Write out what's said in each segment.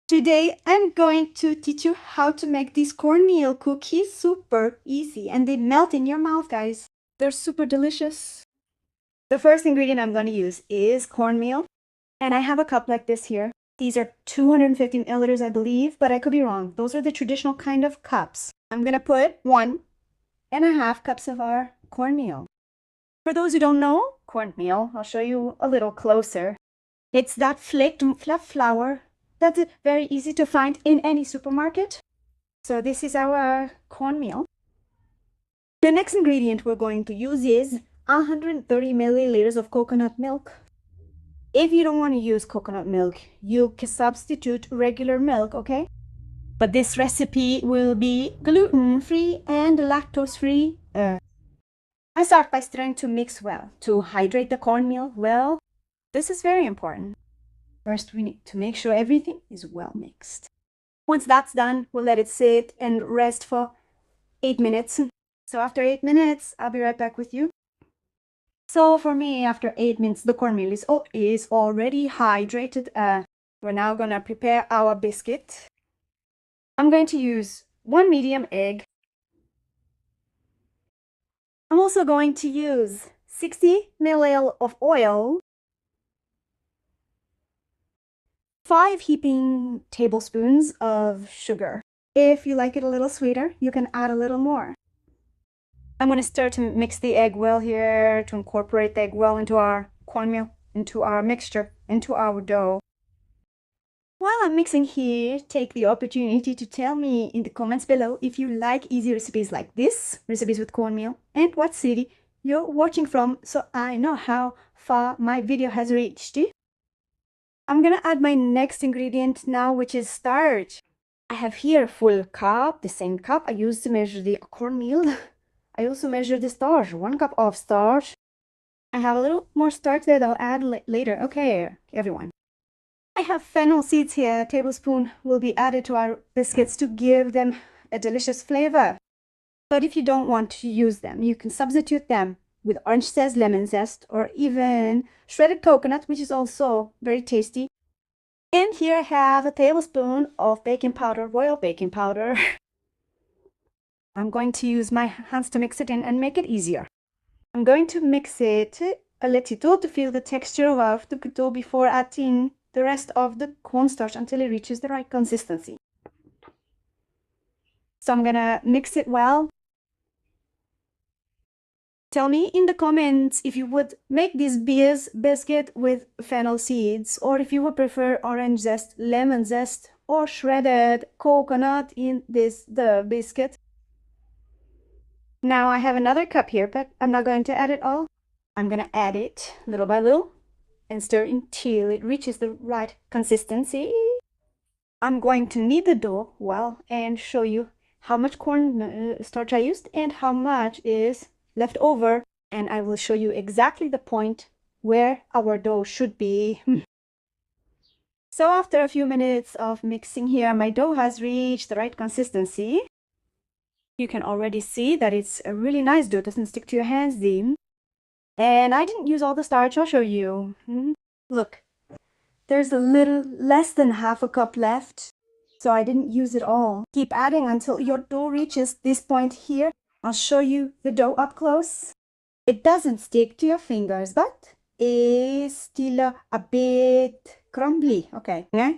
Today, I'm going to teach you how to make these cornmeal cookies super easy and they melt in your mouth, guys. They're super delicious. The first ingredient I'm going to use is cornmeal. And I have a cup like this here. These are 250 milliliters, I believe, but I could be wrong. Those are the traditional kind of cups. I'm going to put 1.5 cups of our cornmeal. For those who don't know, cornmeal, I'll show you a little closer. It's that flaked fluff flour that's very easy to find in any supermarket. So this is our cornmeal. The next ingredient we're going to use is 130 milliliters of coconut milk. If you don't want to use coconut milk, you can substitute regular milk, okay? But this recipe will be gluten-free and lactose-free. I start by starting to mix well. To hydrate the cornmeal well, this is very important. First, we need to make sure everything is well mixed. Once that's done, we'll let it sit and rest for 8 minutes. So after 8 minutes, I'll be right back with you. So for me, after 8 minutes, the cornmeal is already hydrated. We're now gonna prepare our biscuit. I'm going to use 1 medium egg. I'm also going to use 60 ml of oil, 5 heaping tablespoons of sugar. If you like it a little sweeter, you can add a little more. I'm going to start to mix the egg well here, to incorporate the egg well into our cornmeal, into our mixture, into our dough. While I'm mixing here, take the opportunity to tell me in the comments below if you like easy recipes like this, recipes with cornmeal, and what city you're watching from, so I know how far my video has reached. I'm gonna add my next ingredient now, which is starch. I have here a full cup, the same cup I used to measure the cornmeal. I also measure the starch, 1 cup of starch. I have a little more starch that I'll add later. Okay, everyone. I have fennel seeds here. A tablespoon will be added to our biscuits to give them a delicious flavor. But if you don't want to use them, you can substitute them with orange zest, lemon zest, or even shredded coconut, which is also very tasty. And here I have a tablespoon of baking powder, royal baking powder. I'm going to use my hands to mix it in and make it easier. I'm going to mix it a little to feel the texture of the dough before adding the rest of the cornstarch until it reaches the right consistency. So I'm gonna mix it well. Tell me in the comments if you would make this biscuit with fennel seeds, or if you would prefer orange zest, lemon zest, or shredded coconut in the biscuit. Now I have another cup here, but I'm not going to add it all. I'm gonna add it little by little and stir until it reaches the right consistency. I'm going to knead the dough well and show you how much corn starch I used and how much is left over, and I will show you exactly the point where our dough should be. So after a few minutes of mixing here, my dough has reached the right consistency. You can already see that it's a really nice dough, doesn't stick to your hands, Dean. And I didn't use all the starch. I'll show you. Look, there's a little less than half a cup left, so I didn't use it all. Keep adding until your dough reaches this point here. I'll show you the dough up close. It doesn't stick to your fingers, but it's still a bit crumbly. Okay, yeah?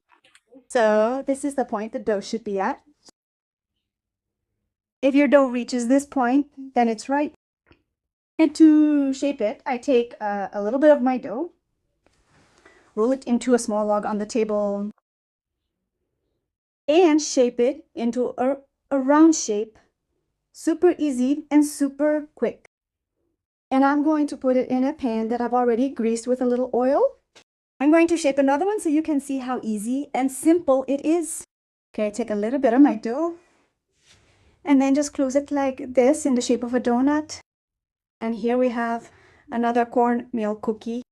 So this is the point the dough should be at. If your dough reaches this point, then it's right. And to shape it, I take a little bit of my dough, roll it into a small log on the table, and shape it into a round shape. Super easy and super quick. And I'm going to put it in a pan that I've already greased with a little oil. I'm going to shape another one so you can see how easy and simple it is. Okay, take a little bit of my dough and then just close it like this in the shape of a donut. And here we have another cornmeal cookie.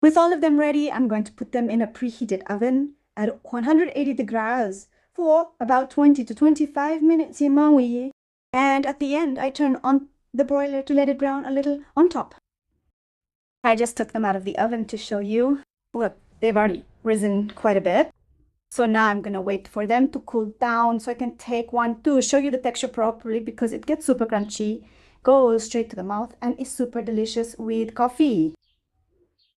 With all of them ready, I'm going to put them in a preheated oven at 180 degrees for about 20 to 25 minutes. And at the end, I turn on the broiler to let it brown a little on top. I just took them out of the oven to show you. Look, they've already risen quite a bit. So now I'm gonna wait for them to cool down so I can take one to show you the texture properly, because it gets super crunchy, goes straight to the mouth, and is super delicious with coffee.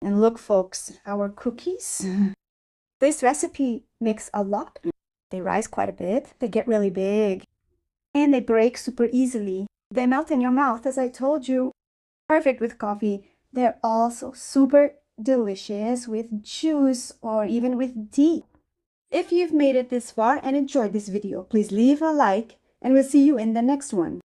And look, folks, our cookies. This recipe makes a lot. They rise quite a bit, they get really big, and they break super easily. They melt in your mouth, as I told you. Perfect with coffee. They're also super delicious with juice or even with tea. If you've made it this far and enjoyed this video, please leave a like, and we'll see you in the next one.